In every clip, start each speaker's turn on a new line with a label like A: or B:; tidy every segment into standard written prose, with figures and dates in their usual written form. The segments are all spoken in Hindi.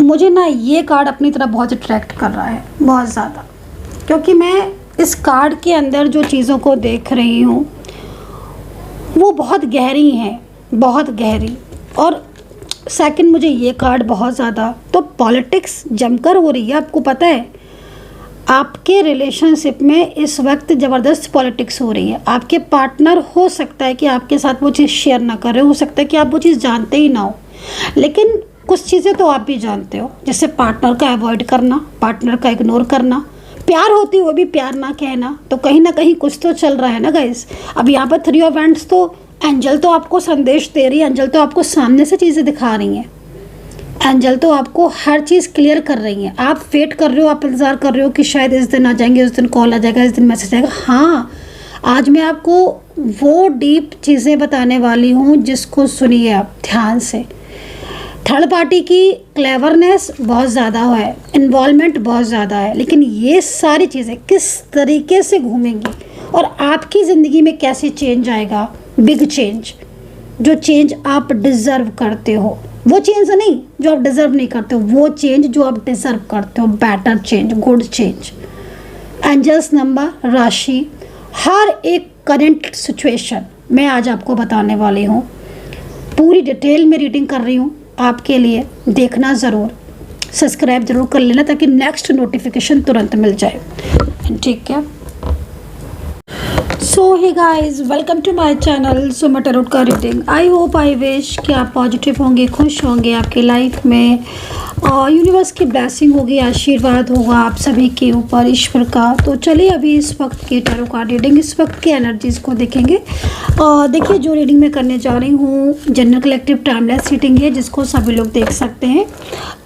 A: मुझे ना ये कार्ड अपनी तरफ बहुत अट्रैक्ट कर रहा है, बहुत ज़्यादा, क्योंकि मैं इस कार्ड के अंदर जो चीज़ों को देख रही हूँ वो बहुत गहरी हैं, बहुत गहरी। और सेकंड, मुझे ये कार्ड बहुत ज़्यादा, तो पॉलिटिक्स जमकर हो रही है। आपको पता है आपके रिलेशनशिप में इस वक्त ज़बरदस्त पॉलिटिक्स हो रही है। आपके पार्टनर हो सकता है कि आपके साथ वो चीज़ शेयर ना करें, हो सकता है कि आप वो चीज़ जानते ही ना हो, लेकिन कुछ चीज़ें तो आप भी जानते हो, जैसे पार्टनर का अवॉइड करना, पार्टनर का इग्नोर करना, प्यार होती हुई भी प्यार ना कहना, तो कहीं ना कहीं कुछ तो चल रहा है ना गाइस। अब यहाँ पर 3 ऑफ वैंड्स, तो एंजल तो आपको संदेश दे रही है, एंजल तो आपको सामने से चीज़ें दिखा रही हैं, एंजल तो आपको हर चीज़ क्लियर कर रही हैं। आप वेट कर रहे हो, आप इंतज़ार कर रहे हो कि शायद इस दिन आ जाएंगे, उस दिन कॉल आ जाएगा, इस दिन मैसेज आएगा। हाँ, आज मैं आपको वो डीप चीज़ें बताने वाली हूँ जिसको सुनिए आप ध्यान से। थर्ड पार्टी की क्लेवरनेस बहुत ज़्यादा है, इन्वॉल्वमेंट बहुत ज़्यादा है, लेकिन ये सारी चीज़ें किस तरीके से घूमेंगी और आपकी ज़िंदगी में कैसे चेंज आएगा, बिग चेंज, जो चेंज आप डिज़र्व करते हो, वो चेंज नहीं जो आप डिज़र्व नहीं करते हो, वो चेंज जो आप डिज़र्व करते हो, better change, good change. Angels number, राशि, हर एक करंट सिचुएशन मैं आज आपको बताने वाली हूँ। पूरी डिटेल में रीडिंग कर रही हूँ आपके लिए, देखना ज़रूर, सब्सक्राइब ज़रूर कर लेना ताकि नेक्स्ट नोटिफिकेशन तुरंत मिल जाए, ठीक है। So hey guys, welcome to my channel Suma tarot का reading. I hope, I wish कि आप पॉजिटिव होंगे, खुश होंगे, आपके लाइफ में यूनिवर्स की ब्लेसिंग होगी, आशीर्वाद होगा आप सभी के ऊपर, ईश्वर का। तो चलिए अभी इस वक्त की टैरो कार्ड रीडिंग, इस वक्त की एनर्जीज़ को देखेंगे। देखिए, जो रीडिंग मैं करने जा रही हूँ जनरल कलेक्टिव टाइमलेस रीडिंग है, जिसको सभी लोग देख सकते हैं।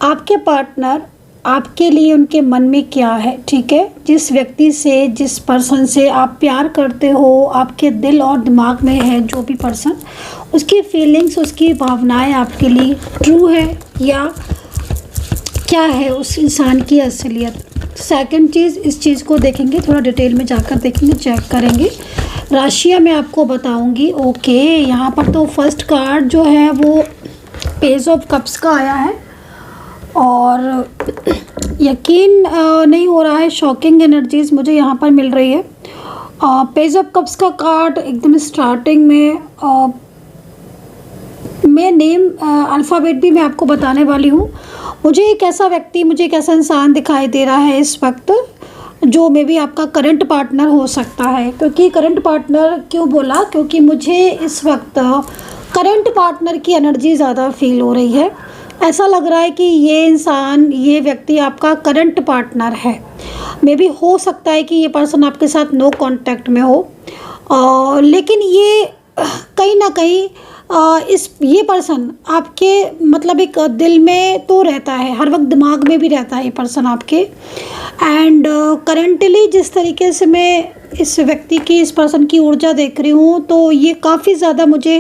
A: आपके पार्टनर आपके लिए उनके मन में क्या है, ठीक है। जिस व्यक्ति से, जिस पर्सन से आप प्यार करते हो, आपके दिल और दिमाग में है जो भी पर्सन, उसकी फीलिंग्स, उसकी भावनाएं आपके लिए ट्रू है या क्या है उस इंसान की असलियत। सेकंड चीज़, इस चीज़ को देखेंगे, थोड़ा डिटेल में जाकर देखेंगे, चेक करेंगे। राशियाँ मैं आपको बताऊंगी। ओके, यहाँ पर तो फर्स्ट कार्ड जो है वो पेज ऑफ कप्स का आया है और यकीन नहीं हो रहा है, शॉकिंग एनर्जीज मुझे यहाँ पर मिल रही है। पेज ऑफ कप्स का कार्ड एकदम स्टार्टिंग में मैं नेम अल्फ़ाबेट भी मैं आपको बताने वाली हूँ। मुझे एक ऐसा व्यक्ति, मुझे एक ऐसा इंसान दिखाई दे रहा है इस वक्त जो मे बी आपका करंट पार्टनर हो सकता है। क्योंकि करंट पार्टनर क्यों बोला, क्योंकि मुझे इस वक्त करंट पार्टनर की एनर्जी ज़्यादा फील हो रही है। ऐसा लग रहा है कि ये इंसान, ये व्यक्ति आपका करंट पार्टनर है। मे बी हो सकता है कि ये पर्सन आपके साथ नो कांटेक्ट में हो, लेकिन ये कहीं ना कहीं ये पर्सन आपके मतलब एक दिल में तो रहता है, हर वक्त दिमाग में भी रहता है ये पर्सन आपके। एंड करेंटली जिस तरीके से मैं इस व्यक्ति की, इस पर्सन की ऊर्जा देख रही हूँ, तो ये काफ़ी ज़्यादा मुझे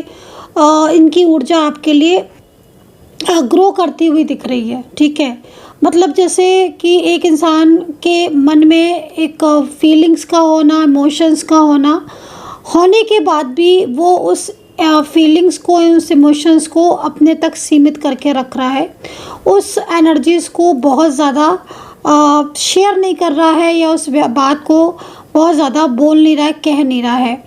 A: इनकी ऊर्जा आपके लिए ग्रो करती हुई दिख रही है, ठीक है। मतलब जैसे कि एक इंसान के मन में एक फीलिंग्स का होना, इमोशंस का होने के बाद भी वो उस फीलिंग्स को, उस इमोशंस को अपने तक सीमित करके रख रहा है, उस एनर्जीज़ को बहुत ज़्यादा शेयर नहीं कर रहा है या उस बात को बहुत ज़्यादा बोल नहीं रहा है, कह नहीं रहा है,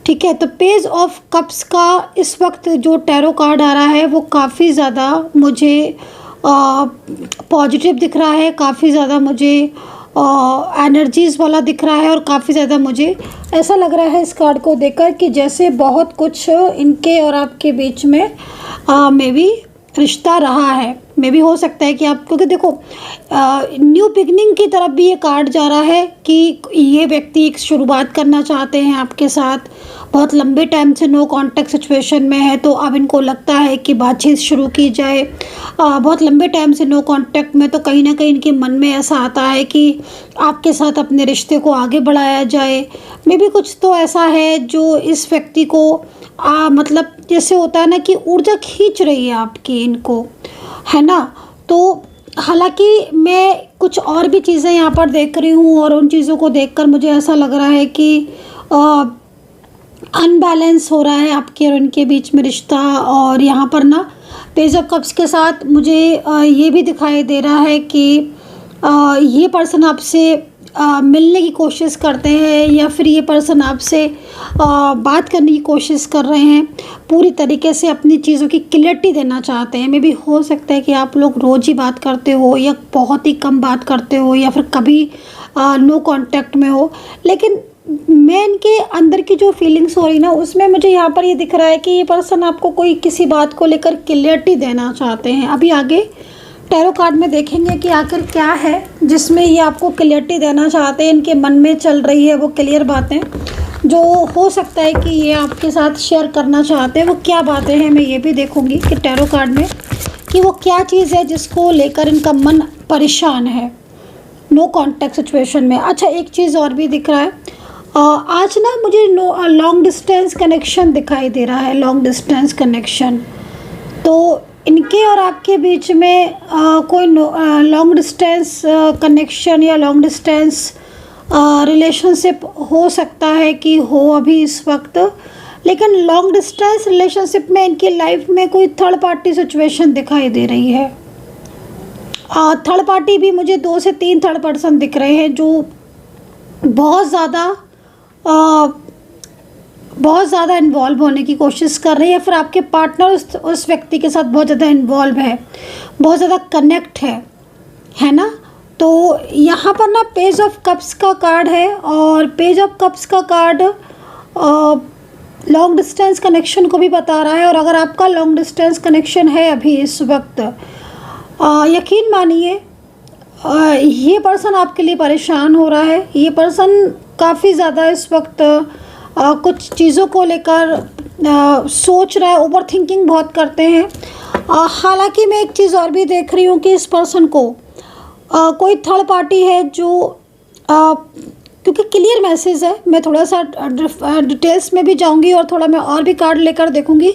A: ठीक है। तो पेज ऑफ कप्स का इस वक्त जो टैरो कार्ड आ रहा है वो काफ़ी ज़्यादा मुझे पॉजिटिव दिख रहा है, काफ़ी ज़्यादा मुझे एनर्जीज़ वाला दिख रहा है और काफ़ी ज़्यादा मुझे ऐसा लग रहा है इस कार्ड को देखकर कि जैसे बहुत कुछ इनके और आपके बीच में मे बी रिश्ता रहा है। मे भी हो सकता है कि आप, क्योंकि देखो न्यू बिगनिंग की तरफ भी ये कार्ड जा रहा है कि ये व्यक्ति एक शुरुआत करना चाहते हैं आपके साथ, बहुत लंबे टाइम से नो कांटेक्ट सिचुएशन में है, तो अब इनको लगता है कि बातचीत शुरू की जाए। बहुत लंबे टाइम से नो कांटेक्ट में, तो कहीं ना कहीं इनके मन में ऐसा आता है कि आपके साथ अपने रिश्ते को आगे बढ़ाया जाए। मे भी कुछ तो ऐसा है जो इस व्यक्ति को मतलब जैसे होता है ना कि ऊर्जा खींच रही है आपकी इनको, है ना। तो हालांकि मैं कुछ और भी चीज़ें यहाँ पर देख रही हूँ और उन चीज़ों को देखकर मुझे ऐसा लग रहा है कि अनबैलेंस हो रहा है आपके और उनके बीच में रिश्ता। और यहाँ पर ना पेज ऑफ कप्स के साथ मुझे ये भी दिखाई दे रहा है कि ये पर्सन आपसे मिलने की कोशिश करते हैं, या फिर ये पर्सन आपसे बात करने की कोशिश कर रहे हैं, पूरी तरीके से अपनी चीज़ों की क्लियरिटी देना चाहते हैं। मे भी हो सकता है कि आप लोग रोज़ ही बात करते हो, या बहुत ही कम बात करते हो, या फिर कभी नो कांटेक्ट में हो। लेकिन मैं इनके अंदर की जो फीलिंग्स हो रही ना, उसमें मुझे यहाँ पर ये दिख रहा है कि ये पर्सन आपको कोई किसी बात को लेकर क्लियरिटी देना चाहते हैं। अभी आगे टैरो कार्ड में देखेंगे कि आखिर क्या है जिसमें ये आपको क्लियरिटी देना चाहते हैं। इनके मन में चल रही है वो क्लियर बातें, जो हो सकता है कि ये आपके साथ शेयर करना चाहते हैं। वो क्या बातें हैं मैं ये भी देखूंगी कि टैरो कार्ड में कि वो क्या चीज़ है जिसको लेकर इनका मन परेशान है नो कॉन्टैक्ट सिचुएशन में। अच्छा, एक चीज़ और भी दिख रहा है, आज ना मुझे लॉन्ग डिस्टेंस कनेक्शन दिखाई दे रहा है। लॉन्ग डिस्टेंस कनेक्शन, तो इनके और आपके बीच में कोई लॉन्ग डिस्टेंस कनेक्शन या लॉन्ग डिस्टेंस रिलेशनशिप हो सकता है कि हो अभी इस वक्त। लेकिन लॉन्ग डिस्टेंस रिलेशनशिप में इनकी लाइफ में कोई थर्ड पार्टी सिचुएशन दिखाई दे रही है। थर्ड पार्टी भी मुझे 2 से 3 थर्ड पर्सन दिख रहे हैं जो बहुत ज़्यादा इन्वॉल्व होने की कोशिश कर रहे हैं, या फिर आपके पार्टनर उस व्यक्ति के साथ बहुत ज़्यादा इन्वॉल्व है, बहुत ज़्यादा कनेक्ट है ना। तो यहाँ पर ना पेज ऑफ कप्स का कार्ड है, और पेज ऑफ कप्स का कार्ड लॉन्ग डिस्टेंस कनेक्शन को भी बता रहा है। और अगर आपका लॉन्ग डिस्टेंस कनेक्शन है अभी इस वक्त, यकीन मानिए ये पर्सन आपके लिए परेशान हो रहा है। ये पर्सन काफ़ी ज़्यादा इस वक्त कुछ चीज़ों को लेकर सोच रहा है, ओवर थिंकिंग बहुत करते हैं। हालांकि मैं एक चीज़ और भी देख रही हूँ कि इस पर्सन को कोई थर्ड पार्टी है जो क्योंकि क्लियर मैसेज है, मैं थोड़ा सा डिटेल्स में भी जाऊँगी और थोड़ा मैं और भी कार्ड लेकर देखूँगी।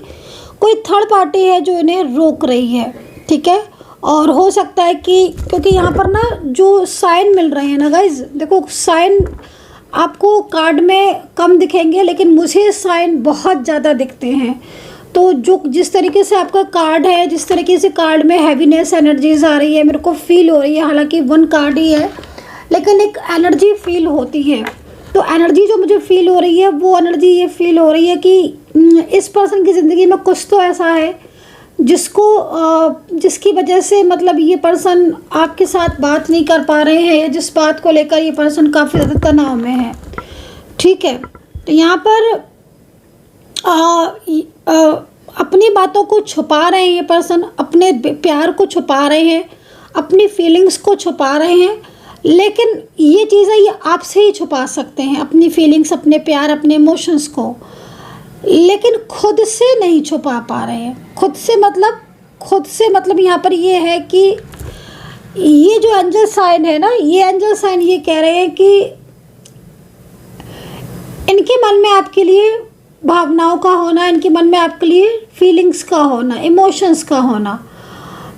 A: कोई थर्ड पार्टी है जो इन्हें रोक रही है, ठीक है। और हो सकता है कि क्योंकि यहाँ पर ना जो साइन मिल रहे हैं ना गाइज, देखो साइन आपको कार्ड में कम दिखेंगे, लेकिन मुझे साइन बहुत ज़्यादा दिखते हैं। तो जो जिस तरीके से आपका कार्ड है, जिस तरीके से कार्ड में हैवीनेस एनर्जीज आ रही है, मेरे को फील हो रही है। हालांकि 1 कार्ड ही है, लेकिन एक एनर्जी फील होती है। तो एनर्जी जो मुझे फील हो रही है, वो एनर्जी ये फील हो रही है कि इस पर्सन की ज़िंदगी में कुछ तो ऐसा है जिसकी वजह से मतलब ये पर्सन आपके साथ बात नहीं कर पा रहे हैं, या जिस बात को लेकर ये पर्सन काफ़ी ज़्यादा तनाव में है, ठीक है। तो यहाँ पर अपनी बातों को छुपा रहे हैं ये पर्सन, अपने प्यार को छुपा रहे हैं, अपनी फीलिंग्स को छुपा रहे हैं। लेकिन ये चीज़ें ये आपसे ही छुपा सकते हैं, अपनी फीलिंग्स, अपने प्यार, अपने इमोशंस को, लेकिन खुद से नहीं छुपा पा रहे हैं। खुद से मतलब यहाँ पर ये है कि ये जो एंजल साइन है ना, ये एंजल साइन ये कह रहे हैं कि इनके मन में आपके लिए भावनाओं का होना, इनके मन में आपके लिए फीलिंग्स का होना, इमोशंस का होना,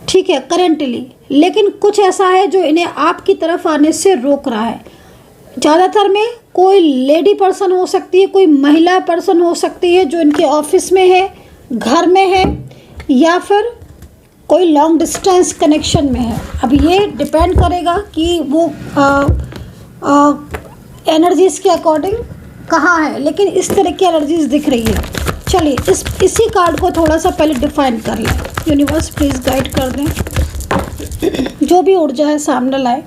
A: ठीक है, करेंटली। लेकिन कुछ ऐसा है जो इन्हें आपकी तरफ आने से रोक रहा है। ज़्यादातर में कोई लेडी पर्सन हो सकती है, कोई महिला पर्सन हो सकती है जो इनके ऑफिस में है, घर में है, या फिर कोई लॉन्ग डिस्टेंस कनेक्शन में है। अब ये डिपेंड करेगा कि वो एनर्जीज़ के अकॉर्डिंग कहाँ है, लेकिन इस तरह की एनर्जीज़ दिख रही है। चलिए इसी कार्ड को थोड़ा सा पहले डिफाइन कर लें। यूनिवर्स प्लीज़ गाइड कर दें, जो भी ऊर्जा है सामने लाए।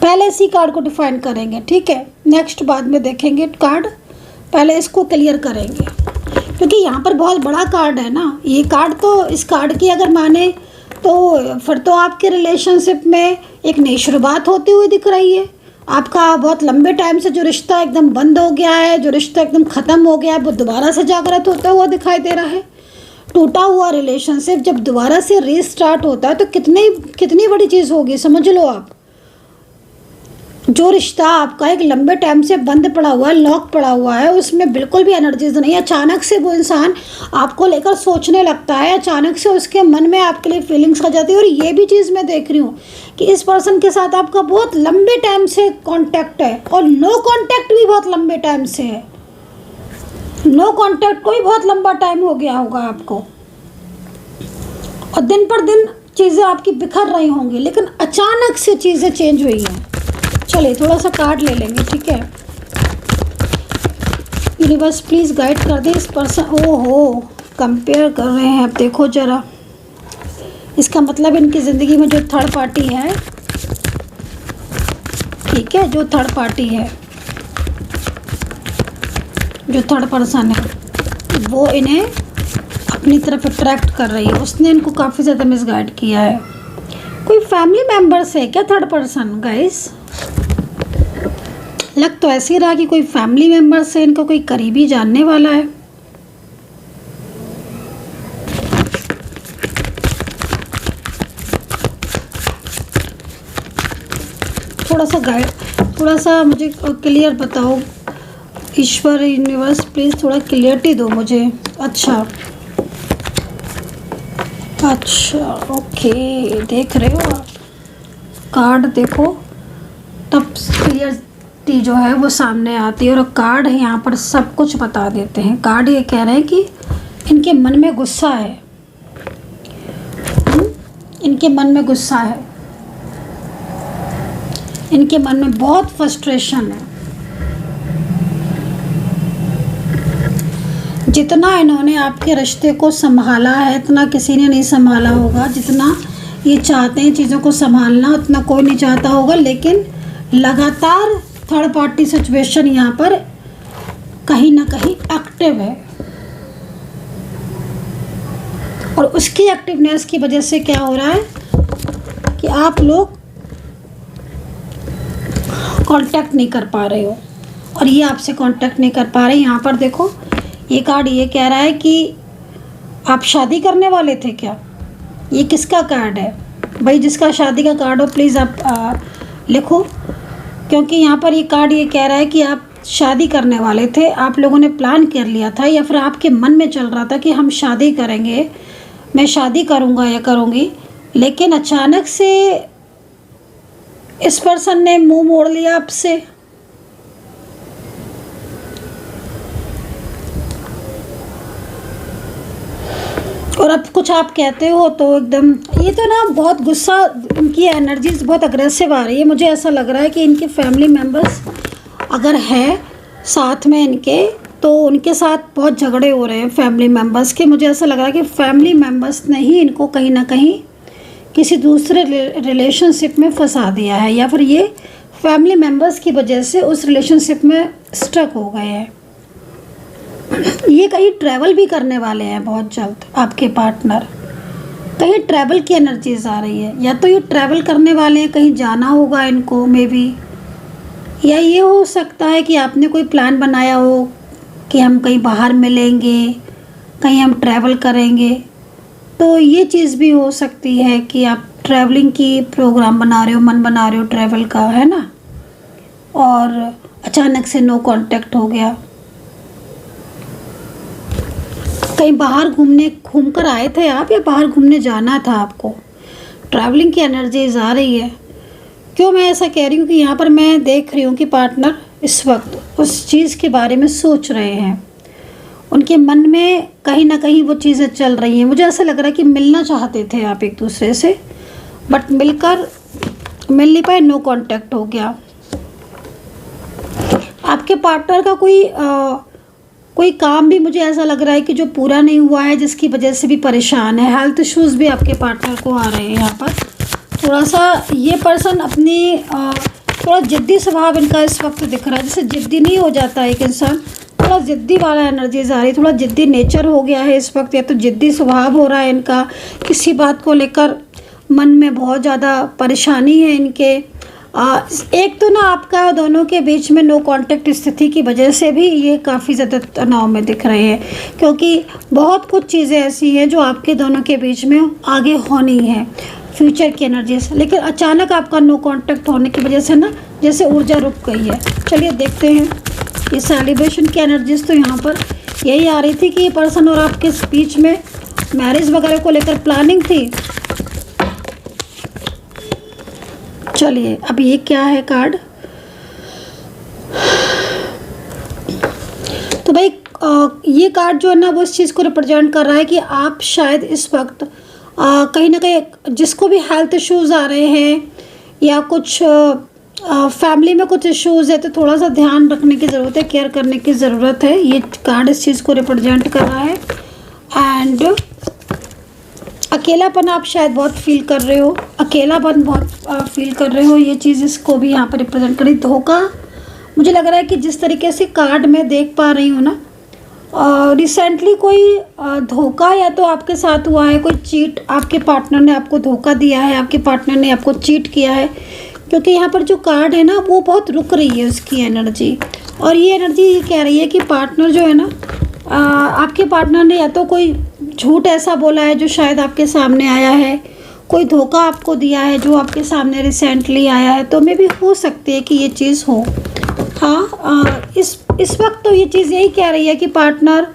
A: पहले इसी कार्ड को डिफाइन करेंगे, ठीक है, नेक्स्ट बाद में देखेंगे कार्ड, पहले इसको क्लियर करेंगे क्योंकि यहाँ पर बहुत बड़ा कार्ड है ना ये कार्ड। तो इस कार्ड की अगर माने तो फिर तो आपके रिलेशनशिप में एक नई शुरुआत होती हुई दिख रही है। आपका बहुत लंबे टाइम से जो रिश्ता एकदम बंद हो गया है, जो रिश्ता एकदम ख़त्म हो गया है, वो दोबारा से जागृत होता हुआ दिखाई दे रहा है। टूटा हुआ रिलेशनशिप जब दोबारा से रीस्टार्ट होता है तो कितनी बड़ी चीज़ होगी, समझ लो आप। जो रिश्ता आपका एक लंबे टाइम से बंद पड़ा हुआ है, लॉक पड़ा हुआ है, उसमें बिल्कुल भी एनर्जीज नहीं। अचानक से वो इंसान आपको लेकर सोचने लगता है, अचानक से उसके मन में आपके लिए फीलिंग्स आ जाती है। और ये भी चीज़ मैं देख रही हूँ कि इस पर्सन के साथ आपका बहुत लंबे टाइम से कांटेक्ट है, और नो कांटेक्ट भी बहुत लंबे टाइम से है। नो कांटेक्ट को भी बहुत लंबा टाइम हो गया होगा आपको, और दिन पर दिन चीज़ें आपकी बिखर रही होंगी, लेकिन अचानक से चीज़ें चेंज हुई हैं। चलिए थोड़ा सा कार्ड ले लेंगे, ठीक है। यूनिवर्स प्लीज़ गाइड कर दे इस पर्सन। ओहो, कंपेयर कर रहे हैं, अब देखो ज़रा। इसका मतलब इनकी ज़िंदगी में जो थर्ड पार्टी है, ठीक है, जो थर्ड पार्टी है, जो थर्ड पर्सन है, वो इन्हें अपनी तरफ अट्रैक्ट कर रही है। उसने इनको काफ़ी ज़्यादा मिसगाइड किया है। कोई फैमिली मेम्बर्स है क्या थर्ड पर्सन गाइस? लग तो ऐसे ही रहा कि कोई फैमिली मेम्बर से इनका कोई करीबी जानने वाला है। थोड़ा सा मुझे क्लियर बताओ ईश्वर, यूनिवर्स प्लीज़ थोड़ा क्लियरिटी दो मुझे। अच्छा, ओके, देख रहे हो आप कार्ड, देखो तब क्लियरिटी जो है वो सामने आती है। और कार्ड यहाँ पर सब कुछ बता देते हैं। कार्ड ये कह रहे हैं कि इनके मन में गुस्सा है, इनके मन में गुस्सा है, इनके मन में बहुत फ्रस्ट्रेशन है। जितना इन्होंने आपके रिश्ते को संभाला है, इतना किसी ने नहीं संभाला होगा। जितना ये चाहते हैं चीज़ों को संभालना, उतना कोई नहीं चाहता होगा। लेकिन लगातार थर्ड पार्टी सिचुएशन यहाँ पर कहीं ना कहीं एक्टिव है, और उसकी एक्टिवनेस की वजह से क्या हो रहा है कि आप लोग कांटेक्ट नहीं कर पा रहे हो, और ये आपसे कांटेक्ट नहीं कर पा रहे। यहाँ पर देखो, ये कार्ड ये कह रहा है कि आप शादी करने वाले थे क्या? ये किसका कार्ड है भाई? जिसका शादी का कार्ड हो प्लीज़ आप लिखो, क्योंकि यहाँ पर ये कार्ड ये कह रहा है कि आप शादी करने वाले थे, आप लोगों ने प्लान कर लिया था, या फिर आपके मन में चल रहा था कि हम शादी करेंगे, मैं शादी करूँगा या करूँगी। लेकिन अचानक से इस पर्सन ने मुंह मोड़ लिया आपसे। और अब कुछ आप कहते हो तो एकदम, ये तो ना बहुत गुस्सा, इनकी एनर्जीज बहुत अग्रेसिव आ रही है। मुझे ऐसा लग रहा है कि इनके फैमिली मेम्बर्स अगर है साथ में इनके, तो उनके साथ बहुत झगड़े हो रहे हैं फैमिली मेम्बर्स के। मुझे ऐसा लग रहा है कि फैमिली मेम्बर्स ने ही इनको कहीं ना कहीं किसी दूसरे रिलेशनशिप में फंसा दिया है, या फिर ये फैमिली मेम्बर्स की वजह से उस रिलेशनशिप में स्टक हो गए हैं। ये कहीं ट्रैवल भी करने वाले हैं बहुत जल्द। आपके पार्टनर कहीं ट्रैवल की एनर्जीज आ रही है, या तो ये ट्रैवल करने वाले हैं, कहीं जाना होगा इनको मे बी, या ये हो सकता है कि आपने कोई प्लान बनाया हो कि हम कहीं बाहर मिलेंगे, कहीं हम ट्रैवल करेंगे। तो ये चीज़ भी हो सकती है कि आप ट्रैवलिंग की प्रोग्राम बना रहे हो, मन बना रहे हो ट्रैवल का, है ना, और अचानक से नो कांटेक्ट हो गया। कहीं बाहर घूम कर आए थे आप, या बाहर घूमने जाना था आपको? ट्रैवलिंग की एनर्जीज आ रही है। क्यों मैं ऐसा कह रही हूँ कि यहाँ पर मैं देख रही हूँ कि पार्टनर इस वक्त उस चीज़ के बारे में सोच रहे हैं। उनके मन में कहीं ना कहीं वो चीज़ें चल रही हैं। मुझे ऐसा लग रहा है कि मिलना चाहते थे आप एक दूसरे से, बट मिल नहीं पाए, नो कांटेक्ट हो गया। आपके पार्टनर का कोई काम भी मुझे ऐसा लग रहा है कि जो पूरा नहीं हुआ है, जिसकी वजह से भी परेशान है। हेल्थ इश्यूज़ भी आपके पार्टनर को आ रहे हैं यहाँ पर। थोड़ा सा ये पर्सन अपनी थोड़ा ज़िद्दी स्वभाव इनका इस वक्त दिख रहा है। जैसे ज़िद्दी नहीं हो जाता एक इंसान, थोड़ा ज़िद्दी वाला एनर्जीज आ रही है, थोड़ा ज़िद्दी नेचर हो गया है इस वक्त, या तो ज़िद्दी स्वभाव हो रहा है इनका। किसी बात को लेकर मन में बहुत ज़्यादा परेशानी है इनके। एक तो ना आपका दोनों के बीच में नो कांटेक्ट स्थिति की वजह से भी ये काफ़ी ज़्यादा तनाव में दिख रहे हैं, क्योंकि बहुत कुछ चीज़ें ऐसी हैं जो आपके दोनों के बीच में आगे होनी है, फ्यूचर की एनर्जी से। लेकिन अचानक आपका नो कांटेक्ट होने की वजह से ना जैसे ऊर्जा रुक गई है। चलिए देखते हैं। ये सेलिब्रेशन की एनर्जीज तो यहाँ पर यही आ रही थी कि ये पर्सन और आपके बीच में मैरिज वगैरह को लेकर प्लानिंग थी। चलिए अब ये क्या है कार्ड? तो भाई ये कार्ड जो है ना वो इस चीज़ को रिप्रेजेंट कर रहा है कि आप शायद इस वक्त कहीं ना कहीं जिसको भी हेल्थ इश्यूज़ आ रहे हैं या कुछ फैमिली में कुछ इश्यूज़ है, तो थोड़ा सा ध्यान रखने की ज़रूरत है, केयर करने की ज़रूरत है। ये कार्ड इस चीज़ को रिप्रेजेंट कर रहा है। एंड अकेलापन आप शायद बहुत फील कर रहे हो, अकेलापन बहुत फील कर रहे हो, ये चीज़ इसको भी यहाँ पर रिप्रेजेंट करी। धोखा, मुझे लग रहा है कि जिस तरीके से कार्ड में देख पा रही हूँ ना, रिसेंटली कोई धोखा या तो आपके साथ हुआ है, कोई चीट, आपके पार्टनर ने आपको धोखा दिया है, आपके पार्टनर ने आपको चीट किया है। क्योंकि यहाँ पर जो कार्ड है ना वो बहुत रुक रही है उसकी एनर्जी, और ये एनर्जी ये कह रही है कि पार्टनर जो है ना, आपके पार्टनर ने या तो कोई झूठ ऐसा बोला है जो शायद आपके सामने आया है, कोई धोखा आपको दिया है जो आपके सामने रिसेंटली आया है, तो मे भी हो सकती है कि ये चीज़ हो। हाँ, इस वक्त तो ये चीज़ यही कह रही है कि पार्टनर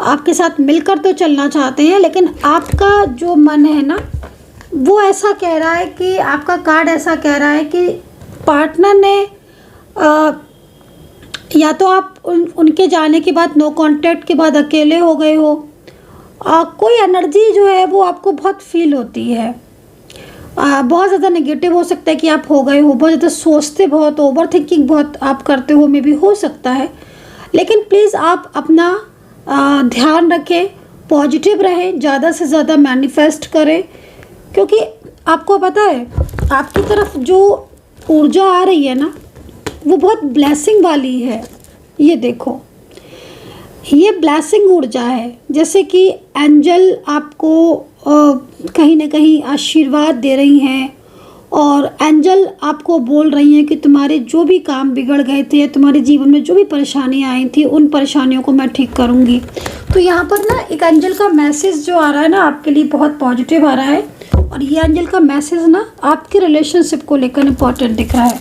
A: आपके साथ मिलकर तो चलना चाहते हैं, लेकिन आपका जो मन है ना वो ऐसा कह रहा है कि आपका कार्ड ऐसा कह रहा है कि पार्टनर ने या तो आप उनके जाने के बाद, नो कांटेक्ट के बाद अकेले हो गए हो, कोई एनर्जी जो है वो आपको बहुत फील होती है। बहुत ज़्यादा नेगेटिव हो सकता है कि आप हो गए हो, बहुत ज़्यादा सोचते, बहुत ओवर थिंकिंग बहुत आप करते हो, में भी हो सकता है। लेकिन प्लीज़ आप अपना ध्यान रखें, पॉजिटिव रहें, ज़्यादा से ज़्यादा मैनिफेस्ट करें, क्योंकि आपको पता है आपकी तरफ जो ऊर्जा आ रही है ना वो बहुत ब्लेसिंग वाली है। ये देखो, ये ब्लेसिंग ऊर्जा है, जैसे कि एंजल आपको कहीं ना कहीं आशीर्वाद दे रही हैं, और एंजल आपको बोल रही हैं कि तुम्हारे जो भी काम बिगड़ गए थे, तुम्हारे जीवन में जो भी परेशानियां आई थी, उन परेशानियों को मैं ठीक करूंगी। तो यहाँ पर ना एक एंजल का मैसेज जो आ रहा है ना आपके लिए बहुत पॉजिटिव आ रहा है, और ये एंजल का मैसेज ना आपके रिलेशनशिप को लेकर इम्पॉर्टेंट दिख रहा है।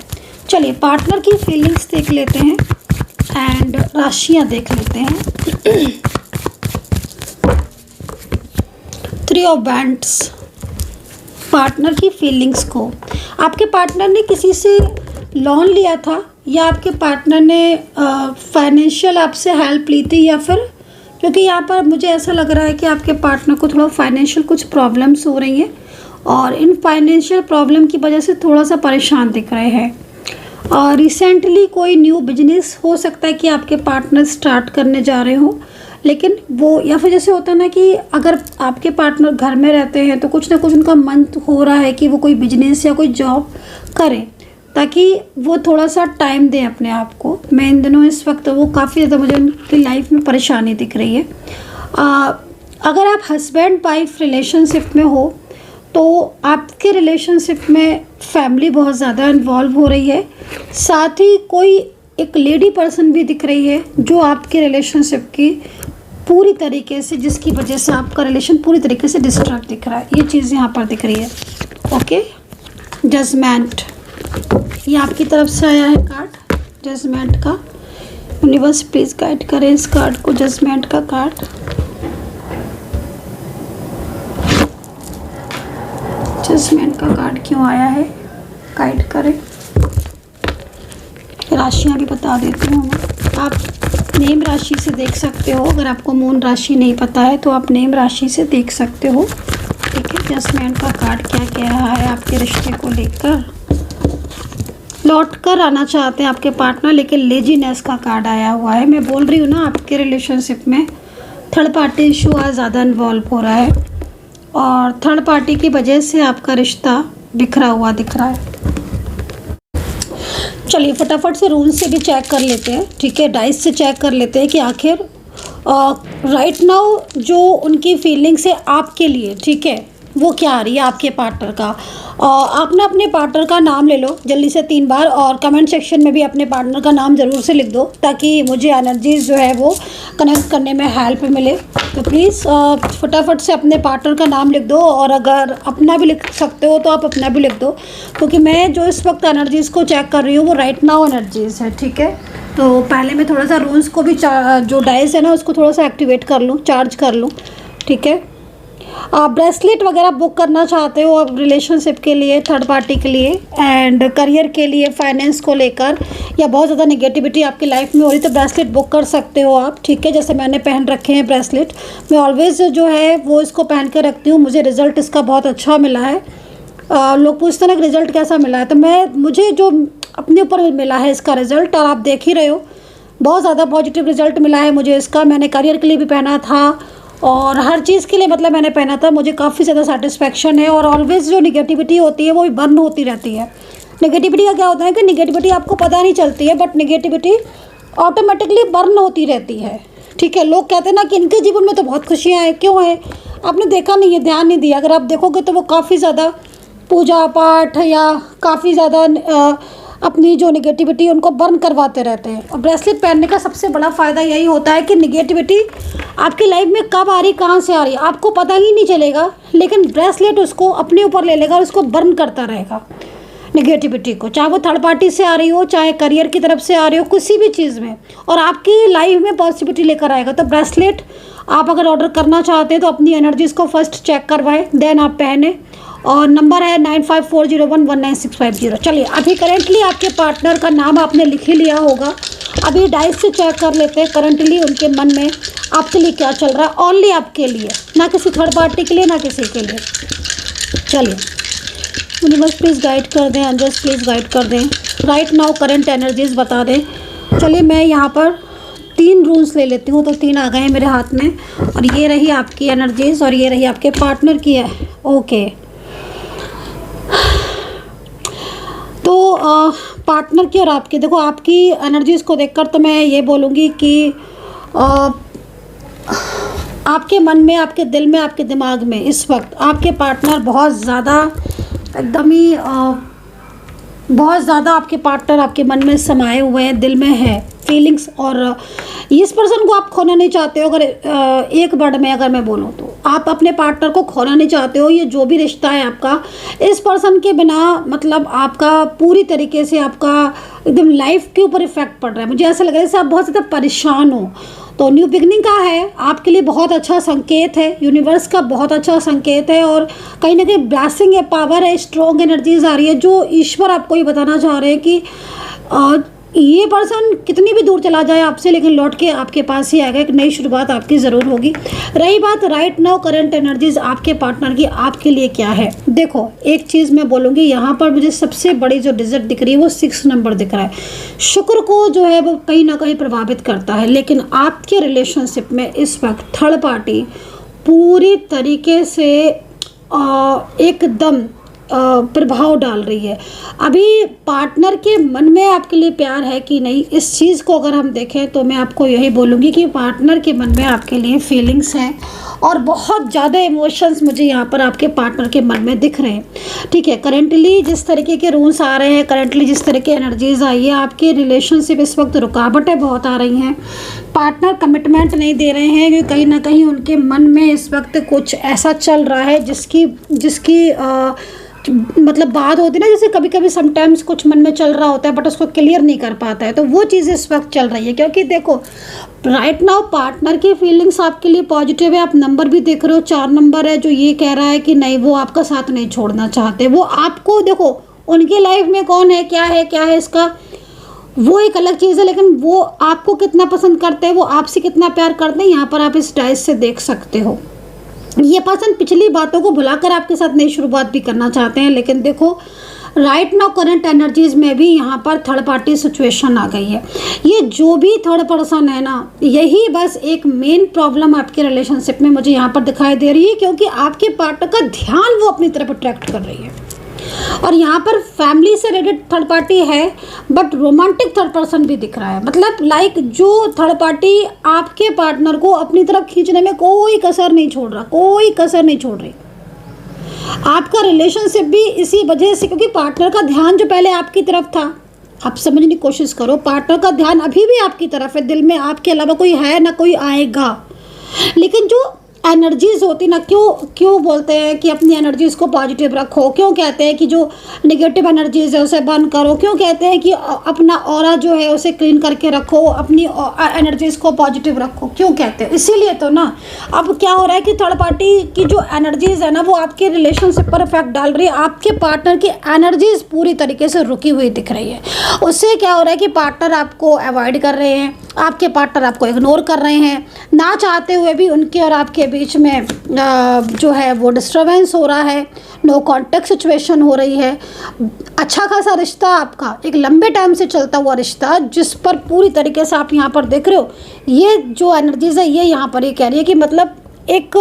A: चलिए पार्टनर की फीलिंग्स देख लेते हैं एंड राशियाँ देख लेते हैं। 3 ऑफ बैंड्स, पार्टनर की फीलिंग्स को, आपके पार्टनर ने किसी से लोन लिया था, या आपके पार्टनर ने फाइनेंशियल आपसे हेल्प ली थी, या फिर क्योंकि यहाँ पर मुझे ऐसा लग रहा है कि आपके पार्टनर को थोड़ा फाइनेंशियल कुछ प्रॉब्लम्स हो रही हैं, और इन फाइनेंशियल प्रॉब्लम की वजह से थोड़ा सा परेशान दिख रहे हैं। और रिसेंटली कोई न्यू बिजनेस हो सकता है कि आपके पार्टनर स्टार्ट करने जा रहे हो, लेकिन वो, या फिर जैसे होता है ना कि अगर आपके पार्टनर घर में रहते हैं तो कुछ ना कुछ उनका मन हो रहा है कि वो कोई बिजनेस या कोई जॉब करें, ताकि वो थोड़ा सा टाइम दें अपने आप को। मैं इन दिनों इस वक्त वो काफ़ी ज़्यादा मुझे उनकी लाइफ में परेशानी दिख रही है। अगर आप हस्बैंड वाइफ रिलेशनशिप में हो तो आपके रिलेशनशिप में फैमिली बहुत ज़्यादा इन्वॉल्व हो रही है, साथ ही कोई एक लेडी पर्सन भी दिख रही है जो आपके रिलेशनशिप की पूरी तरीके से, जिसकी वजह से आपका रिलेशन पूरी तरीके से डिस्टर्ब दिख रहा है। ये चीज़ यहाँ पर दिख रही है। ओके, जजमेंट, ये आपकी तरफ से आया है कार्ड जजमेंट का। यूनिवर्स प्लीज़ गाइड करें इस कार्ड को, जजमेंट का कार्ड। जजमेंट का कार्ड क्यों आया है, गाइड करें। राशियाँ भी बता देती हूँ मैं। आप नेम राशि से देख सकते हो, अगर आपको मून राशि नहीं पता है तो आप नेम राशि से देख सकते हो। ठीक है, जजमेंट का कार्ड क्या कह रहा है आपके रिश्ते को लेकर। लौट कर आना चाहते हैं आपके पार्टनर, लेकिन लेजीनेस का कार्ड आया हुआ है। मैं बोल रही हूँ ना, आपके रिलेशनशिप में थर्ड पार्टी इशू आज ज़्यादा इन्वॉल्व हो रहा है, और थर्ड पार्टी की वजह से आपका रिश्ता बिखरा हुआ दिख रहा है। चलिए फटाफट से रूल से भी चेक कर लेते हैं। ठीक है, डाइस से चेक कर लेते हैं कि आखिर राइट नाउ जो उनकी फीलिंग्स है आपके लिए, ठीक है, वो क्या आ रही है आपके पार्टनर का। आप ना अपने पार्टनर का नाम ले लो जल्दी से 3 बार, और कमेंट सेक्शन में भी अपने पार्टनर का नाम ज़रूर से लिख दो, ताकि मुझे एनर्जीज जो है वो कनेक्ट करने में हेल्प मिले। तो प्लीज़ फटाफट से अपने पार्टनर का नाम लिख दो, और अगर अपना भी लिख सकते हो तो आप अपना भी लिख दो, क्योंकि मैं जो इस वक्त एनर्जीज़ को चेक कर रही हूँ वो राइट नाउ एनर्जीज़ है। ठीक है, तो पहले मैं थोड़ा सा रूल्स को भी जो डाइस है ना उसको थोड़ा सा एक्टिवेट कर लूँ, चार्ज कर लूँ। ठीक है, आप ब्रेसलेट वगैरह बुक करना चाहते हो आप रिलेशनशिप के लिए, थर्ड पार्टी के लिए एंड करियर के लिए, फाइनेंस को लेकर, या बहुत ज़्यादा नेगेटिविटी आपकी लाइफ में हो रही तो ब्रेसलेट बुक कर सकते हो आप। ठीक है, जैसे मैंने पहन रखे हैं ब्रेसलेट, मैं ऑलवेज़ जो है वो इसको पहन कर रखती हूँ। मुझे रिज़ल्ट इसका बहुत अच्छा मिला है। लोग पूछते हैं कि रिज़ल्ट कैसा मिला है, तो मुझे जो अपने ऊपर मिला है इसका रिज़ल्ट, और आप देख ही रहे हो बहुत ज़्यादा पॉजिटिव रिज़ल्ट मिला है मुझे इसका। मैंने करियर के लिए भी पहना था और हर चीज़ के लिए मतलब मैंने पहना था, मुझे काफ़ी ज़्यादा सेटिस्फेक्शन है। और ऑलवेज़ जो निगेटिविटी होती है वो भी बर्न होती रहती है। निगेटिविटी का क्या होता है कि निगेटिविटी आपको पता नहीं चलती है, बट निगेटिविटी ऑटोमेटिकली बर्न होती रहती है। ठीक है, लोग कहते हैं ना कि इनके जीवन में तो बहुत खुशियाँ हैं, क्यों है? आपने देखा नहीं है, ध्यान नहीं दिया। अगर आप देखोगे तो वो काफ़ी ज़्यादा पूजा पाठ या काफ़ी ज़्यादा अपनी जो निगेटिविटी उनको बर्न करवाते रहते हैं। और ब्रेसलेट पहनने का सबसे बड़ा फ़ायदा यही होता है कि निगेटिविटी आपकी लाइफ में कब आ रही, कहाँ से आ रही, आपको पता ही नहीं चलेगा, लेकिन ब्रेसलेट उसको अपने ऊपर ले लेगा और उसको बर्न करता रहेगा निगेटिविटी को, चाहे वो थर्ड पार्टी से आ रही हो, चाहे करियर की तरफ से आ रही हो, किसी भी चीज़ में, और आपकी लाइफ में पॉजिटिविटी लेकर आएगा। तो ब्रेसलेट आप अगर ऑर्डर करना चाहते हैं तो अपनी एनर्जीज़ को फर्स्ट चेक करवाएं, देन आप पहने। और नंबर है 9540119650। चलिए, अभी करेंटली आपके पार्टनर का नाम आपने लिख ही लिया होगा। अभी डाइस से चेक कर लेते हैं करेंटली उनके मन में आपके लिए क्या चल रहा है, ओनली आपके लिए, ना किसी थर्ड पार्टी के लिए, ना किसी के लिए। चलिए, यूनिवर्स प्लीज़ गाइड कर दें, एंजल्स प्लीज़ गाइड कर दें, राइट नाउ करंट एनर्जीज बता दें। चलिए, मैं यहाँ पर 3 रूल्स ले लेती हूँ, तो 3 आ गए हैं मेरे हाथ में, और ये रही आपकी एनर्जीज और ये रही आपके पार्टनर की है। ओके, तो पार्टनर की और आपकी, देखो आपकी एनर्जीज़ को देखकर तो मैं ये बोलूँगी कि आपके मन में, आपके दिल में, आपके दिमाग में इस वक्त आपके पार्टनर बहुत ज़्यादा एकदम ही बहुत ज़्यादा आपके पार्टनर आपके मन में समाये हुए हैं, दिल में है फीलिंग्स। और इस पर्सन को आप खोना नहीं चाहते हो। अगर एक वर्ड में अगर मैं बोलूँ तो आप अपने पार्टनर को खोना नहीं चाहते हो। ये जो भी रिश्ता है आपका, इस पर्सन के बिना मतलब आपका पूरी तरीके से आपका एकदम लाइफ के ऊपर इफेक्ट पड़ रहा है। मुझे ऐसा लग रहा है जैसे आप बहुत ज़्यादा परेशान हो। तो न्यू बिगनिंग का है आपके लिए बहुत अच्छा संकेत है, यूनिवर्स का बहुत अच्छा संकेत है, और कहीं ना कहीं ब्लेसिंग है, पावर है, स्ट्रॉन्ग एनर्जीज आ रही है, जो ईश्वर आपको ये बताना चाह रहे हैं कि ये पर्सन कितनी भी दूर चला जाए आपसे, लेकिन लौट के आपके पास ही आएगा। एक नई शुरुआत आपकी ज़रूर होगी। रही बात राइट नाउ करंट एनर्जीज आपके पार्टनर की आपके लिए क्या है, देखो एक चीज़ मैं बोलूँगी, यहाँ पर मुझे सबसे बड़ी जो डिजिट दिख रही है वो 6 नंबर दिख रहा है। शुक्र को जो है वो कहीं ना कहीं प्रभावित करता है, लेकिन आपके रिलेशनशिप में इस वक्त थर्ड पार्टी पूरी तरीके से एकदम प्रभाव डाल रही है। अभी पार्टनर के मन में आपके लिए प्यार है कि नहीं, इस चीज़ को अगर हम देखें तो मैं आपको यही बोलूँगी कि पार्टनर के मन में आपके लिए फीलिंग्स हैं, और बहुत ज़्यादा इमोशंस मुझे यहाँ पर आपके पार्टनर के मन में दिख रहे हैं। ठीक है, करेंटली जिस तरीके के रूल्स आ रहे हैं, करेंटली जिस तरह की एनर्जीज आई है, आपके रिलेशनशिप इस वक्त रुकावटें बहुत आ रही हैं। पार्टनर कमिटमेंट नहीं दे रहे हैं क्योंकि कहीं ना कहीं उनके मन में इस वक्त कुछ ऐसा चल रहा है जिसकी मतलब बात होती है ना, जैसे कभी कभी समटाइम्स कुछ मन में चल रहा होता है बट उसको क्लियर नहीं कर पाता है, तो वो चीज़ इस वक्त चल रही है। क्योंकि देखो राइट नाउ पार्टनर की फीलिंग्स आपके लिए पॉजिटिव है। आप नंबर भी देख रहे हो, 4 नंबर है, जो ये कह रहा है कि नहीं वो आपका साथ नहीं छोड़ना चाहते। वो आपको, देखो उनकी लाइफ में कौन है, क्या है इसका वो एक अलग चीज़ है, लेकिन वो आपको कितना पसंद करते हैं, वो आपसे कितना प्यार करते हैं, यहाँ पर आप इस डाइस से देख सकते हो। ये पर्सन पिछली बातों को भुलाकर आपके साथ नई शुरुआत भी करना चाहते हैं, लेकिन देखो राइट नाउ करंट एनर्जीज में भी यहाँ पर थर्ड पार्टी सिचुएशन आ गई है। ये जो भी थर्ड पर्सन है ना, यही बस एक मेन प्रॉब्लम आपके रिलेशनशिप में मुझे यहाँ पर दिखाई दे रही है, क्योंकि आपके पार्टनर का ध्यान वो अपनी तरफ अट्रैक्ट कर रही है। और यहाँ पर फैमिली से रिलेटेड थर्ड पार्टी है, बट रोमांटिक थर्ड पर्सन भी दिख रहा है। मतलब लाइक जो थर्ड पार्टी आपके पार्टनर को अपनी तरफ खींचने में कोई कसर नहीं छोड़ रहा, कोई कसर नहीं छोड़ रही। आपका रिलेशनशिप भी इसी वजह से, क्योंकि पार्टनर का ध्यान जो पहले आपकी तरफ था, आप समझने की कोशिश करो, पार्टनर का ध्यान अभी भी आपकी तरफ है, दिल में आपके अलावा कोई है ना कोई आएगा। लेकिन जो एनर्जीज होती ना, क्यों बोलते हैं कि अपनी एनर्जीज को पॉजिटिव रखो, क्यों कहते हैं कि जो नेगेटिव एनर्जीज है उसे बंद करो, क्यों कहते हैं कि अपना ऑरा जो है उसे क्लीन करके रखो, अपनी एनर्जीज को पॉजिटिव रखो, क्यों कहते हैं? इसीलिए तो ना। अब क्या हो रहा है कि थर्ड पार्टी की जो एनर्जीज है ना वो आपके रिलेशनशिप पर इफेक्ट डाल रही है। आपके पार्टनर की एनर्जीज पूरी तरीके से रुकी हुई दिख रही है। उससे क्या हो रहा है कि पार्टनर आपको अवॉइड कर रहे हैं, आपके पार्टनर आपको इग्नोर कर रहे हैं, ना चाहते हुए भी उनके और आपके बीच में जो है वो डिस्टर्बेंस हो रहा है, नो कॉन्टेक्ट सिचुएशन हो रही है। अच्छा खासा रिश्ता आपका, एक लंबे टाइम से चलता हुआ रिश्ता, जिस पर पूरी तरीके से आप यहाँ पर देख रहे हो, ये जो एनर्जीज है ये यहाँ पर ये कह रही है कि मतलब एक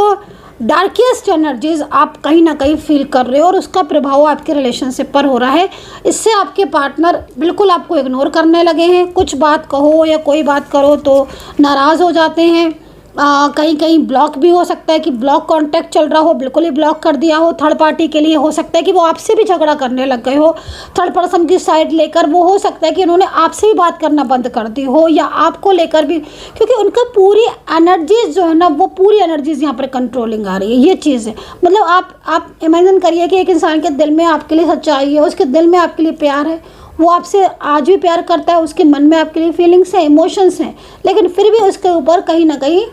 A: डार्केस्ट एनर्जीज आप कहीं ना कहीं फील कर रहे हो और उसका प्रभाव आपके रिलेशनशिप पर हो रहा है। इससे आपके पार्टनर बिल्कुल आपको इग्नोर करने लगे हैं। कुछ बात कहो या कोई बात करो तो नाराज़ हो जाते हैं। कहीं कहीं ब्लॉक भी हो सकता है कि ब्लॉक कांटेक्ट चल रहा हो, बिल्कुल ही ब्लॉक कर दिया हो। थर्ड पार्टी के लिए हो सकता है कि वो आपसे भी झगड़ा करने लग गए हो, थर्ड पर्सन की साइड लेकर। वो हो सकता है कि उन्होंने आपसे भी बात करना बंद कर दी हो या आपको लेकर भी, क्योंकि उनका पूरी एनर्जीज जो है ना वो पूरी एनर्जीज यहाँ पर कंट्रोलिंग आ रही है। ये चीज़ है। मतलब आप इमेजिन करिए कि एक इंसान के दिल में आपके लिए सच्चाई है, उसके दिल में आपके लिए प्यार है, वो आपसे आज भी प्यार करता है, उसके मन में आपके लिए फीलिंग्स हैं, इमोशंस हैं, लेकिन फिर भी उसके ऊपर कहीं ना कहीं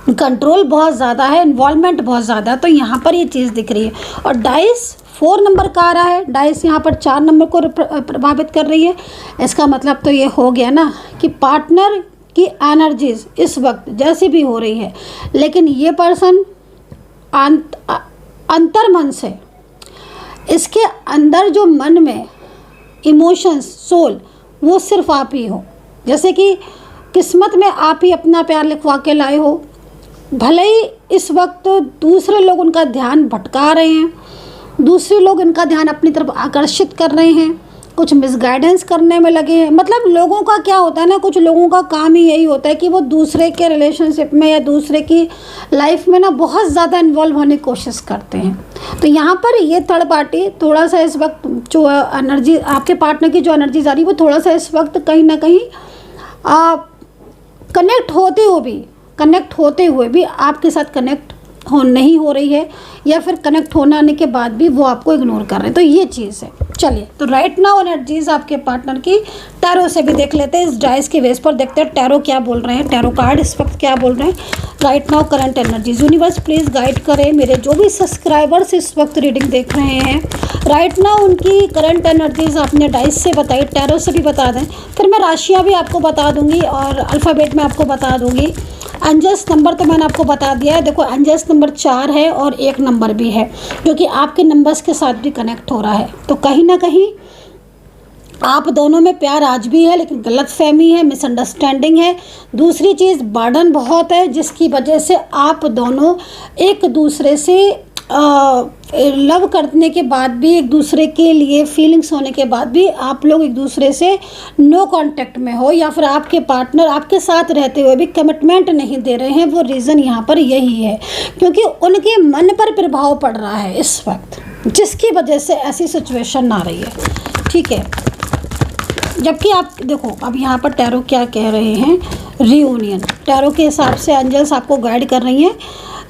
A: कंट्रोल बहुत ज़्यादा है, इन्वॉल्वमेंट बहुत ज़्यादा है। तो यहाँ पर ये चीज़ दिख रही है। और डाइस 4 नंबर का आ रहा है, डाइस यहाँ पर 4 नंबर को प्रभावित कर रही है। इसका मतलब तो ये हो गया ना कि पार्टनर की एनर्जीज इस वक्त जैसी भी हो रही है, लेकिन ये पर्सन अंतर्मन से, इसके अंदर जो मन में इमोशंस, सोल, वो सिर्फ आप ही हो। जैसे कि किस्मत में आप ही अपना प्यार लिखवा के लाए हो। भले ही इस वक्त दूसरे लोग उनका ध्यान भटका रहे हैं, दूसरे लोग इनका ध्यान अपनी तरफ आकर्षित कर रहे हैं, कुछ मिसगाइडेंस करने में लगे हैं। मतलब लोगों का क्या होता है ना, कुछ लोगों का काम ही यही होता है कि वो दूसरे के रिलेशनशिप में या दूसरे की लाइफ में ना बहुत ज़्यादा इन्वॉल्व होने की कोशिश करते हैं। तो यहाँ पर ये थर्ड पार्टी थोड़ा सा इस वक्त जो एनर्जी आपके पार्टनर की जो एनर्जीज आ रही है वो थोड़ा सा इस वक्त कहीं ना कहीं कनेक्ट होते हुए भी आपके साथ कनेक्ट नहीं हो रही है, या फिर कनेक्ट होने के बाद भी वो आपको इग्नोर कर रहे हैं। तो ये चीज़ है। चलिए, तो राइट नाउ एनर्जीज आपके पार्टनर की टैरो से भी देख लेते हैं। इस डाइस के बेस पर देखते हैं टैरो क्या बोल रहे हैं, टैरो कार्ड इस वक्त क्या बोल रहे हैं। Right now current energies, universe please guide करें मेरे जो भी सब्सक्राइबर्स इस वक्त रीडिंग देख रहे हैं। राइट नाउ उनकी करंट एनर्जीज आपने डाइस से बताई, टैरो से भी बता दें, फिर मैं राशियाँ भी आपको बता दूँगी और अल्फ़ाबेट में आपको बता दूँगी। एंजल्स नंबर तो मैंने आपको बता दिया है। देखो, एंजल्स नंबर 4 है और 1 नंबर भी है, जो कि आपके नंबर्स के साथ भी कनेक्ट हो रहा है। तो कहीं ना कहीं आप दोनों में प्यार आज भी है, लेकिन गलतफहमी है, मिसअंडरस्टैंडिंग है। दूसरी चीज़, बर्डन बहुत है, जिसकी वजह से आप दोनों एक दूसरे से लव करने के बाद भी, एक दूसरे के लिए फीलिंग्स होने के बाद भी आप लोग एक दूसरे से नो कांटेक्ट में हो, या फिर आपके पार्टनर आपके साथ रहते हुए भी कमिटमेंट नहीं दे रहे हैं। वो रीज़न यहाँ पर यही है, क्योंकि उनके मन पर प्रभाव पड़ रहा है इस वक्त, जिसकी वजह से ऐसी सिचुएशन आ रही है। ठीक है, जबकि आप देखो अब यहाँ पर टैरो क्या कह रहे हैं, रियूनियन। टैरो के हिसाब से एंजल्स आपको गाइड कर रही हैं,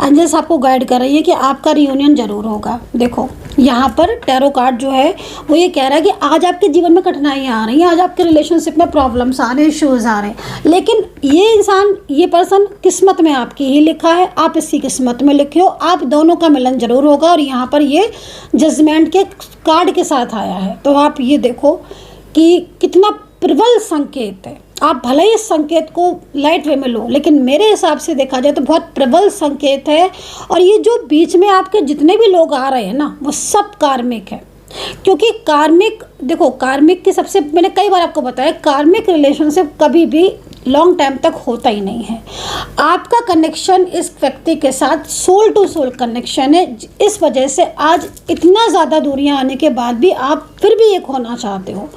A: एंजल्स आपको गाइड कर रही है कि आपका रियूनियन ज़रूर होगा। देखो, यहाँ पर टैरो कार्ड जो है वो ये कह रहा है कि आज आपके जीवन में कठिनाइयाँ आ रही हैं, आज आपके रिलेशनशिप में प्रॉब्लम्स आ रहे हैं, इश्यूज़ आ रहे हैं, लेकिन ये इंसान, ये पर्सन किस्मत में आपकी ही लिखा है, आप इसकी किस्मत में लिखे हो, आप दोनों का मिलन ज़रूर होगा। और यहाँ पर ये जजमेंट के कार्ड के साथ आया है। तो आप ये देखो कि कितना प्रबल संकेत है। आप भले ही इस संकेत को लाइट वे में लो, लेकिन मेरे हिसाब से देखा जाए तो बहुत प्रबल संकेत है। और ये जो बीच में आपके जितने भी लोग आ रहे हैं ना, वो सब कार्मिक है। क्योंकि कार्मिक, देखो, कार्मिक की सबसे, मैंने कई बार आपको बताया, कार्मिक रिलेशनशिप कभी भी लॉन्ग टाइम तक होता ही नहीं है। आपका कनेक्शन इस व्यक्ति के साथ सोल टू सोल कनेक्शन है। इस वजह से आज इतना ज़्यादा दूरियां आने के बाद भी आप फिर भी एक होना चाहते हो।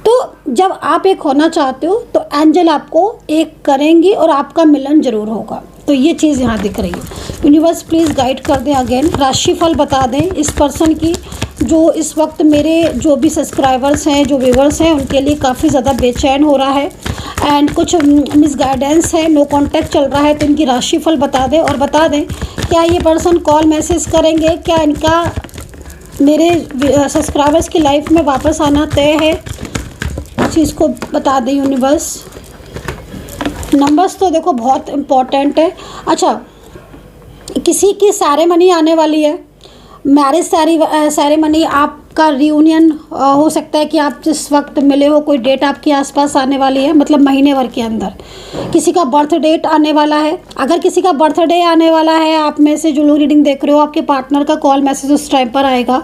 A: तो जब आप एक होना चाहते हो तो एंजल आपको एक करेंगी और आपका मिलन ज़रूर होगा। तो ये चीज़ यहाँ दिख रही है। यूनिवर्स प्लीज़ गाइड कर दें, अगेन राशिफल बता दें इस पर्सन की जो इस वक्त मेरे जो भी सब्सक्राइबर्स हैं, जो व्यूवर्स हैं, उनके लिए काफ़ी ज़्यादा बेचैन हो रहा है एंड कुछ मिसगाइडेंस है, नो कांटेक्ट चल रहा है। तो इनकी राशिफल बता दें और बता दें क्या ये पर्सन कॉल मैसेज करेंगे, क्या इनका मेरे सब्सक्राइबर्स की लाइफ में वापस आना तय है, इस चीज़ को बता दें यूनिवर्स। नंबर्स तो देखो बहुत इम्पोर्टेंट है। अच्छा, किसी की सेरेमनी आने वाली है, मैरिज सेरेमनी, आपका रियूनियन हो सकता है कि आप जिस वक्त मिले हो कोई डेट आपके आसपास आने वाली है, मतलब महीने भर के अंदर किसी का बर्थ डेट आने वाला है। अगर किसी का बर्थडे आने वाला है, आप में से जो लोग रीडिंग देख रहे हो, आपके पार्टनर का कॉल मैसेज उस टाइम पर आएगा।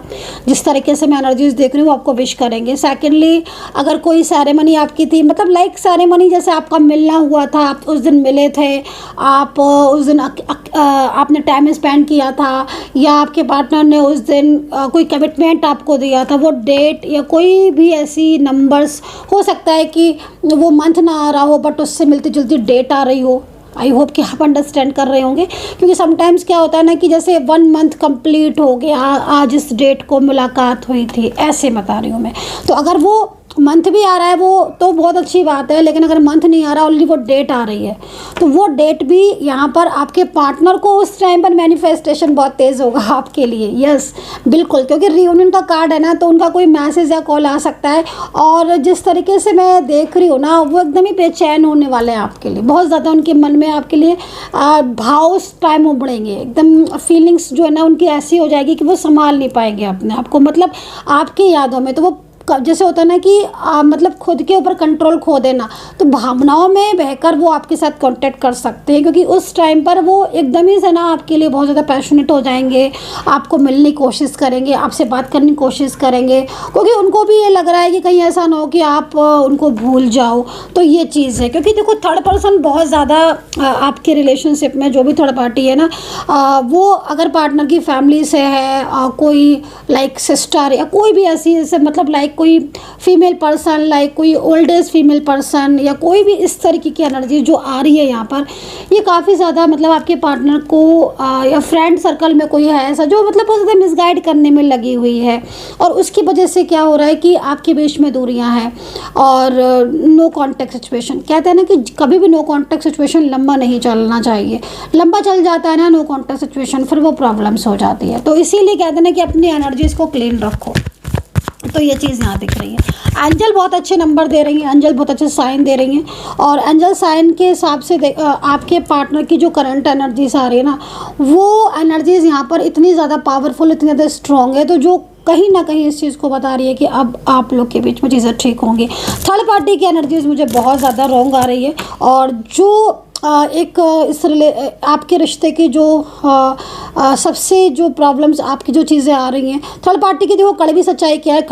A: जिस तरीके से मैं एनर्जीज देख रही हूँ वो आपको विश करेंगे। सेकेंडली, अगर कोई सेरेमनी आपकी थी, मतलब लाइक सेरेमनी जैसे आपका मिलना हुआ था, आप उस दिन मिले थे, आप उस दिन आपने टाइम स्पेंड किया था, या आपके पार्टनर ने उस दिन कोई कमिटमेंट आपको दिया था, वो डेट या कोई भी ऐसी नंबर्स, हो सकता है कि वो मंथ ना आ रहा हो बट उससे मिलती जुलती डेट आ रही हो। आई होप कि आप अंडरस्टैंड कर रहे होंगे, क्योंकि समटाइम्स क्या होता है ना कि जैसे 1 मंथ कंप्लीट हो गया, आज इस डेट को मुलाकात हुई थी, ऐसे बता रही हूँ मैं। तो अगर वो मंथ भी आ रहा है वो तो बहुत अच्छी बात है, लेकिन अगर मंथ नहीं आ रहा, ओनली वो डेट आ रही है, तो वो डेट भी यहाँ पर आपके पार्टनर को उस टाइम पर मैनिफेस्टेशन बहुत तेज़ होगा आपके लिए। यस बिल्कुल, क्योंकि रियूनियन का कार्ड है ना, तो उनका कोई मैसेज या कॉल आ सकता है। और जिस तरीके से मैं देख रही हूँ ना, वो एकदम ही बेचैन होने वाले हैं आपके लिए, बहुत ज़्यादा उनके मन में आपके लिए भाव उस टाइम उमड़ेंगे, एकदम फीलिंग्स जो है ना उनकी ऐसी हो जाएगी कि वो संभाल नहीं पाएंगे अपने आप को, मतलब आपकी यादों में। तो वो जैसे होता है ना कि मतलब खुद के ऊपर कंट्रोल खो देना, तो भावनाओं में बहकर वो आपके साथ कांटेक्ट कर सकते हैं, क्योंकि उस टाइम पर वो एकदम ही से ना आपके लिए बहुत ज़्यादा पैशनेट हो जाएंगे, आपको मिलने की कोशिश करेंगे, आपसे बात करने की कोशिश करेंगे, क्योंकि उनको भी ये लग रहा है कि कहीं ऐसा ना हो कि आप उनको भूल जाओ। तो ये चीज़ है, क्योंकि देखो थर्ड पर्सन बहुत ज़्यादा आपके रिलेशनशिप में, जो भी थर्ड पार्टी है ना, वो अगर पार्टनर की फैमिली से है, कोई लाइक सिस्टर या कोई भी ऐसी जैसे मतलब लाइक कोई फीमेल पर्सन, लाइक कोई ओल्ड एज फीमेल पर्सन, या कोई भी इस तरीके की एनर्जी जो आ रही है यहाँ पर, ये काफ़ी ज़्यादा मतलब आपके पार्टनर को या फ्रेंड सर्कल में कोई है ऐसा जो मतलब बहुत ज़्यादा मिसगाइड करने में लगी हुई है, और उसकी वजह से क्या हो रहा है कि आपके बीच में दूरियां हैं और नो कांटेक्ट सिचुएशन। कहते हैं ना कि कभी भी नो कांटेक्ट सिचुएशन लंबा नहीं चलना चाहिए, लंबा चल जाता है ना नो कांटेक्ट सिचुएशन, फिर वो प्रॉब्लम्स हो जाती है। तो इसीलिए कहते हैं ना कि अपनी एनर्जीज़ को क्लीन रखो। तो ये चीज़ यहाँ दिख रही है। एंजल बहुत अच्छे नंबर दे रही हैं, एंजल बहुत अच्छे साइन दे रही हैं, और एंजल साइन के हिसाब से आपके पार्टनर की जो करंट एनर्जीज आ रही है ना, वो एनर्जीज यहाँ पर इतनी ज़्यादा पावरफुल, इतनी ज़्यादा स्ट्रॉन्ग है, तो जो कहीं ना कहीं इस चीज़ को बता रही है कि अब आप लोग के बीच में चीज़ें ठीक होंगी। थर्ड पार्टी की एनर्जीज मुझे बहुत ज़्यादा रॉन्ग आ रही है, और जो एक आपके रिश्ते की जो सबसे जो प्रॉब्लम्स, आपकी जो चीज़ें आ रही हैं थर्ड पार्टी की, देखो कड़वी सच्चाई क्या है,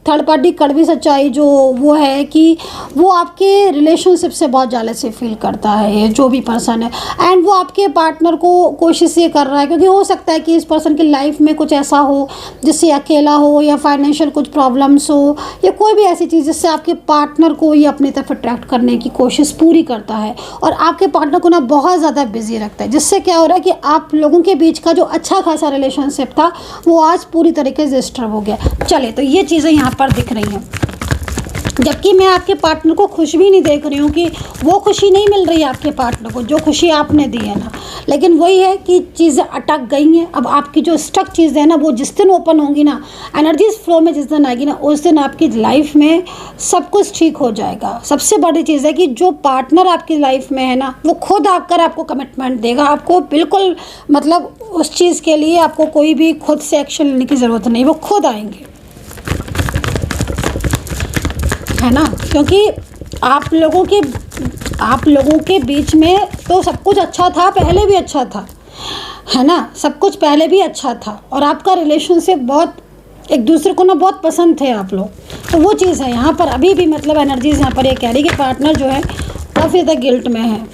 A: थर्ड पार्टी कड़वी सच्चाई जो वो है कि वो आपके रिलेशनशिप से बहुत जेलसी फील करता है, जो भी पर्सन है, एंड वो आपके पार्टनर को कोशिश ये कर रहा है, क्योंकि हो सकता है कि इस पर्सन की लाइफ में कुछ ऐसा हो जिससे अकेला हो, या फाइनेंशियल कुछ प्रॉब्लम्स हो, या कोई भी ऐसी चीज़ जिससे आपके पार्टनर को ये अपनी तरफ अट्रैक्ट करने की कोशिश पूरी करता है, और आपके पार्टनर को ना बहुत ज़्यादा बिजी रखता है, जिससे क्या हो रहा है कि आप लोगों के बीच का जो अच्छा खासा रिलेशनशिप था वो आज पूरी तरीके से डिस्टर्ब हो गया। चले, तो ये चीज़ें यहाँ पर दिख रही हैं, जबकि मैं आपके पार्टनर को खुश भी नहीं देख रही हूँ कि वो खुशी नहीं मिल रही है आपके पार्टनर को जो खुशी आपने दी है ना, लेकिन वही है कि चीज़ें अटक गई हैं। अब आपकी जो स्टक चीज़ें हैं ना, वो जिस दिन ओपन होंगी ना, एनर्जीज फ्लो में जिस दिन आएगी ना, उस दिन आपकी लाइफ में सब कुछ ठीक हो जाएगा। सबसे बड़ी चीज़ है कि जो पार्टनर आपकी लाइफ में है ना, वो खुद आकर आपको कमिटमेंट देगा, आपको बिल्कुल मतलब उस चीज़ के लिए आपको कोई भी खुद से एक्शन लेने की ज़रूरत नहीं, वो खुद आएंगे, है ना, क्योंकि आप लोगों के बीच में तो सब कुछ अच्छा था, पहले भी अच्छा था, है ना, सब कुछ पहले भी अच्छा था, और आपका रिलेशनशिप बहुत एक दूसरे को ना बहुत पसंद थे आप लोग। तो वो चीज़ है यहाँ पर अभी भी, मतलब एनर्जीज यहाँ पर ये कह रही है कि पार्टनर जो है काफ़ी ज़्यादा गिल्ट में है।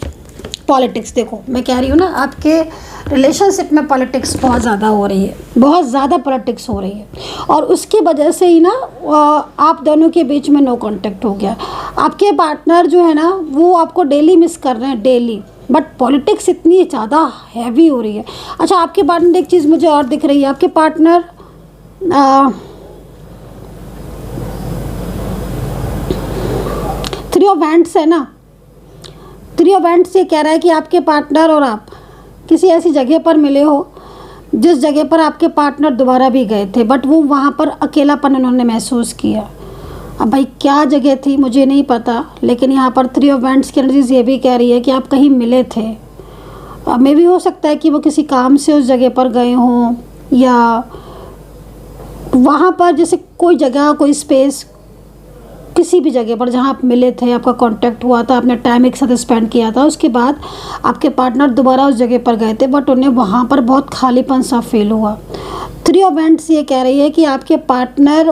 A: पॉलिटिक्स, देखो मैं कह रही हूँ ना, आपके रिलेशनशिप में पॉलिटिक्स बहुत ज़्यादा हो रही है, बहुत ज़्यादा पॉलिटिक्स हो रही है, और उसकी वजह से ही ना आप दोनों के बीच में नो कांटेक्ट हो गया। आपके पार्टनर जो है ना, वो आपको डेली मिस कर रहे हैं, डेली, बट पॉलिटिक्स इतनी ज़्यादा हैवी हो रही है। अच्छा, आपके पार्टनर, एक चीज़ मुझे और दिख रही है, आपके पार्टनर ऑफ वैंड्स है ना, थ्री ऑफ वैंड्स ये कह रहा है कि आपके पार्टनर और आप किसी ऐसी जगह पर मिले हो जिस जगह पर आपके पार्टनर दोबारा भी गए थे, बट वो वहाँ पर अकेलापन उन्होंने महसूस किया। अब भाई क्या जगह थी मुझे नहीं पता, लेकिन यहाँ पर थ्री ऑफ वैंड्स की एनर्जीज ये भी कह रही है कि आप कहीं मिले थे। मे भी हो सकता है कि वो किसी काम से उस जगह पर गए हों, या वहाँ पर जैसे कोई जगह, कोई स्पेस, किसी भी जगह पर जहाँ आप मिले थे, आपका कांटेक्ट हुआ था, आपने टाइम एक साथ स्पेंड किया था, उसके बाद आपके पार्टनर दोबारा उस जगह पर गए थे, बट उन्हें वहाँ पर बहुत खालीपन सा फील हुआ। थ्री ऑफ वैंड्स ये कह रही है कि आपके पार्टनर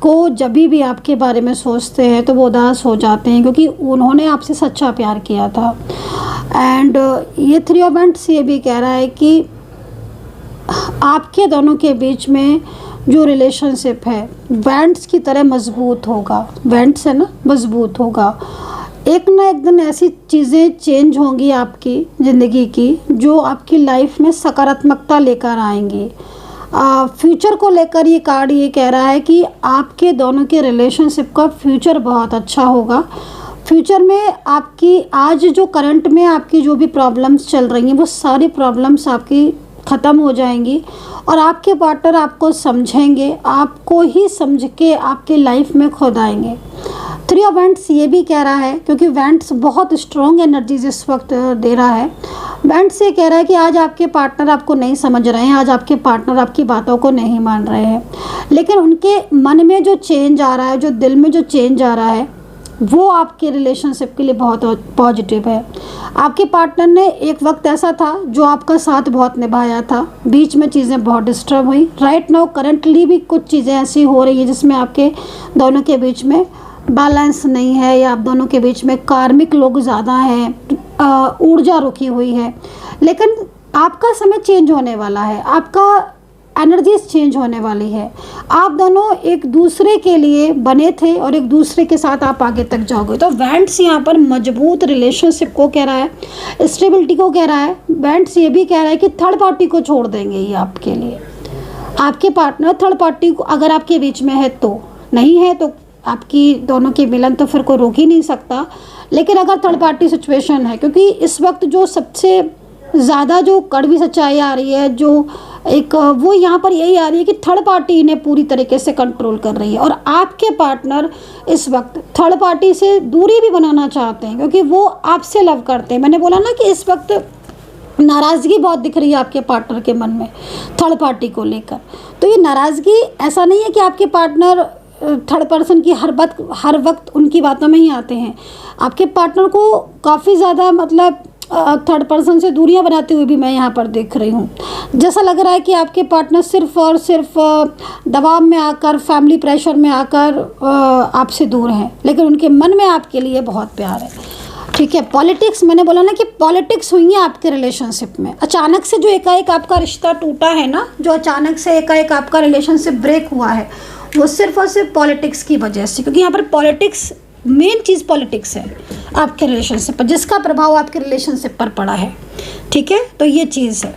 A: को जब भी आपके बारे में सोचते हैं तो वो उदास हो जाते हैं, क्योंकि उन्होंने आपसे सच्चा प्यार किया था। एंड ये थ्री ऑफ वैंड्स ये भी कह रहा है कि आपके दोनों के बीच में जो रिलेशनशिप है वैंड्स की तरह मजबूत होगा। वैंड्स है ना, मजबूत होगा। एक ना एक दिन ऐसी चीज़ें चेंज होंगी आपकी ज़िंदगी की जो आपकी लाइफ में सकारात्मकता लेकर आएंगी। फ्यूचर को लेकर ये कार्ड ये कह रहा है कि आपके दोनों के रिलेशनशिप का फ्यूचर बहुत अच्छा होगा। फ्यूचर में आपकी आज जो करंट में आपकी जो भी प्रॉब्लम्स चल रही हैं वो सारी प्रॉब्लम्स आपकी ख़त्म हो जाएंगी और आपके पार्टनर आपको समझेंगे, आपको ही समझ के आपकी लाइफ में खुद आएंगे। थ्री ऑफ वैंड्स ये भी कह रहा है, क्योंकि वैंड्स बहुत स्ट्रॉन्ग एनर्जीज इस वक्त दे रहा है। वैंड्स ये कह रहा है कि आज आपके पार्टनर आपको नहीं समझ रहे हैं, आज आपके पार्टनर आपकी बातों को नहीं मान रहे हैं, लेकिन उनके मन में जो चेंज आ रहा है, जो दिल में जो चेंज आ रहा है, वो आपके रिलेशनशिप के लिए बहुत पॉजिटिव है। आपके पार्टनर ने एक वक्त ऐसा था जो आपका साथ बहुत निभाया था, बीच में चीज़ें बहुत डिस्टर्ब हुई। राइट नाउ करंटली भी कुछ चीज़ें ऐसी हो रही है जिसमें आपके दोनों के बीच में बैलेंस नहीं है, या आप दोनों के बीच में कार्मिक लोग ज़्यादा हैं, ऊर्जा रुकी हुई है। लेकिन आपका समय चेंज होने वाला है, आपका एनर्जीज चेंज होने वाली है। आप दोनों एक दूसरे के लिए बने थे और एक दूसरे के साथ आप आगे तक जाओगे। तो वैंड्स यहाँ पर मजबूत रिलेशनशिप को कह रहा है, स्टेबिलिटी को कह रहा है। वैंड्स ये भी कह रहा है कि थर्ड पार्टी को छोड़ देंगे ये आपके लिए। आपके पार्टनर थर्ड पार्टी को अगर आपके बीच में है तो नहीं है, तो आपकी दोनों की मिलन तो फिर कोई रोक ही नहीं सकता। लेकिन अगर थर्ड पार्टी सिचुएशन है, क्योंकि इस वक्त जो सबसे ज़्यादा जो कड़वी सच्चाई आ रही है, जो एक वो यहाँ पर यही आ रही है कि थर्ड पार्टी इन्हें पूरी तरीके से कंट्रोल कर रही है और आपके पार्टनर इस वक्त थर्ड पार्टी से दूरी भी बनाना चाहते हैं, क्योंकि वो आपसे लव करते हैं। मैंने बोला ना कि इस वक्त नाराज़गी बहुत दिख रही है आपके पार्टनर के मन में थर्ड पार्टी को लेकर। तो ये नाराज़गी ऐसा नहीं है कि आपके पार्टनर थर्ड पर्सन की हर वक्त उनकी बातों में ही आते हैं। आपके पार्टनर को काफ़ी ज़्यादा मतलब थर्ड पर्सन से दूरियां बनाते हुए भी मैं यहाँ पर देख रही हूँ। जैसा लग रहा है कि आपके पार्टनर सिर्फ और सिर्फ दबाव में आकर, फैमिली प्रेशर में आकर आपसे दूर हैं, लेकिन उनके मन में आपके लिए बहुत प्यार है। ठीक है, पॉलिटिक्स, मैंने बोला ना कि पॉलिटिक्स हुई है आपके रिलेशनशिप में। अचानक से जो एकाएक आपका रिश्ता टूटा है ना, जो अचानक से एकाएक आपका रिलेशनशिप ब्रेक हुआ है, वो सिर्फ और सिर्फ पॉलिटिक्स की वजह से, क्योंकि यहाँ पर पॉलिटिक्स, मेन चीज़ पॉलिटिक्स है आपके रिलेशनशिप पर, जिसका प्रभाव आपके रिलेशनशिप पर पड़ा है। ठीक है, तो ये चीज़ है।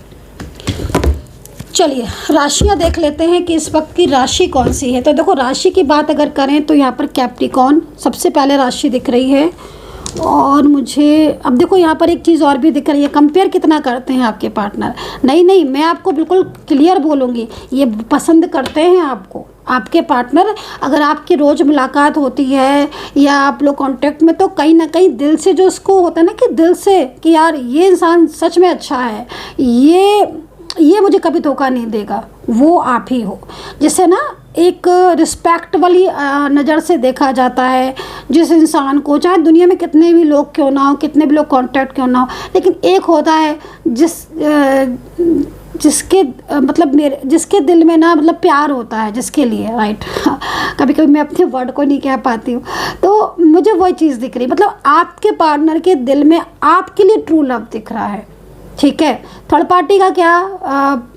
A: चलिए राशियाँ देख लेते हैं कि इस वक्त की राशि कौन सी है। तो देखो, राशि की बात अगर करें तो यहाँ पर कैप्रिकॉर्न सबसे पहले राशि दिख रही है। और मुझे अब देखो यहाँ पर एक चीज़ और भी दिख रही है, कंपेयर कितना करते हैं आपके पार्टनर। नहीं, मैं आपको बिल्कुल क्लियर बोलूँगी, ये पसंद करते हैं आपको, आपके पार्टनर। अगर आपकी रोज़ मुलाकात होती है या आप लोग कांटेक्ट में, तो कहीं ना कहीं दिल से जो उसको होता है ना कि दिल से कि यार ये इंसान सच में अच्छा है, ये मुझे कभी धोखा नहीं देगा, वो आप ही हो, जिससे ना एक रिस्पेक्ट वाली नज़र से देखा जाता है जिस इंसान को, चाहे दुनिया में कितने भी लोग क्यों ना हो, कितने भी लोग कांटेक्ट क्यों ना हो, लेकिन एक होता है जिसके दिल में ना मतलब प्यार होता है, जिसके लिए, राइट। कभी कभी मैं अपने वर्ड को नहीं कह पाती हूँ, तो मुझे वही चीज़ दिख रही, मतलब आपके पार्टनर के दिल में आपके लिए ट्रू लव दिख रहा है। ठीक है, थर्ड पार्टी का क्या,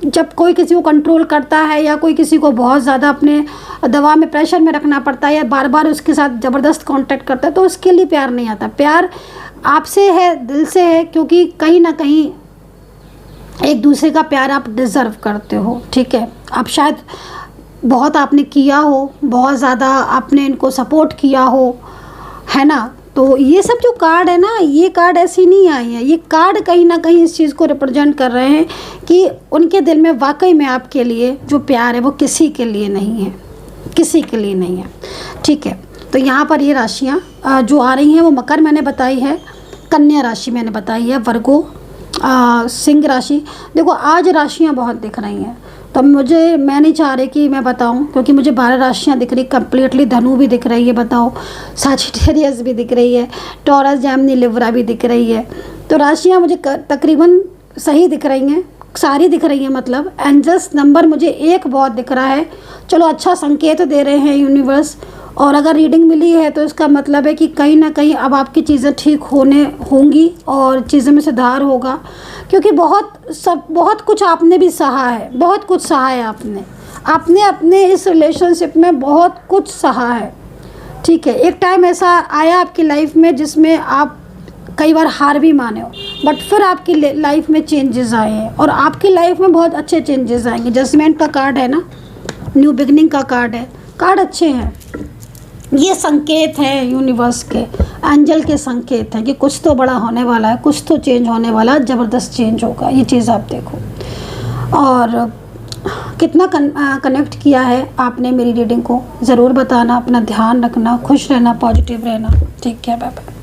A: जब कोई किसी को कंट्रोल करता है या कोई किसी को बहुत ज़्यादा अपने दबाव में, प्रेशर में रखना पड़ता है या बार बार उसके साथ ज़बरदस्त कांटेक्ट करता है, तो उसके लिए प्यार नहीं आता। प्यार आपसे है, दिल से है, क्योंकि कहीं ना कहीं एक दूसरे का प्यार आप डिज़र्व करते हो। ठीक है, आप शायद बहुत आपने किया हो, बहुत ज़्यादा आपने इनको सपोर्ट किया हो, है ना। तो ये सब जो कार्ड है ना, ये कार्ड ऐसी नहीं आई है, ये कार्ड कहीं ना कहीं इस चीज़ को रिप्रेजेंट कर रहे हैं कि उनके दिल में वाकई में आपके लिए जो प्यार है वो किसी के लिए नहीं है, किसी के लिए नहीं है। ठीक है, तो यहाँ पर ये राशियाँ जो आ रही हैं वो मकर मैंने बताई है, कन्या राशि मैंने बताई है, वर्गो, सिंह राशि। देखो आज राशियाँ बहुत दिख रही हैं, तो मैं नहीं चाह रही कि मैं बताऊं, क्योंकि मुझे 12 राशियाँ दिख रही कम्प्लीटली। धनु भी दिख रही है, बताओ, सजिटेरियस भी दिख रही है, टॉरस, जेमिनी, लिब्रा भी दिख रही है। तो राशियाँ मुझे तकरीबन सही दिख रही हैं, सारी दिख रही हैं। मतलब एंजल्स नंबर मुझे एक बहुत दिख रहा है। चलो अच्छा संकेत दे रहे हैं यूनिवर्स। और अगर रीडिंग मिली है तो इसका मतलब है कि कहीं ना कहीं अब आपकी चीज़ें ठीक होने होंगी और चीज़ों में सुधार होगा, क्योंकि बहुत कुछ आपने भी सहा है, बहुत कुछ सहा है आपने अपने इस रिलेशनशिप में बहुत कुछ सहा है। ठीक है, एक टाइम ऐसा आया आपकी लाइफ में जिसमें आप कई बार हार भी माने हो, बट फिर आपकी लाइफ में चेंजेस आए हैं और आपकी लाइफ में बहुत अच्छे चेंजेस आएंगे। जजमेंट का कार्ड है ना, न्यू बिगनिंग का कार्ड है, कार्ड अच्छे हैं। ये संकेत है यूनिवर्स के, एंजल के संकेत हैं कि कुछ तो बड़ा होने वाला है, कुछ तो चेंज होने वाला है, ज़बरदस्त चेंज होगा। ये चीज़ आप देखो। और कितना कनेक्ट किया है आपने मेरी रीडिंग को ज़रूर बताना। अपना ध्यान रखना, खुश रहना, पॉजिटिव रहना। ठीक है, बाय बाय।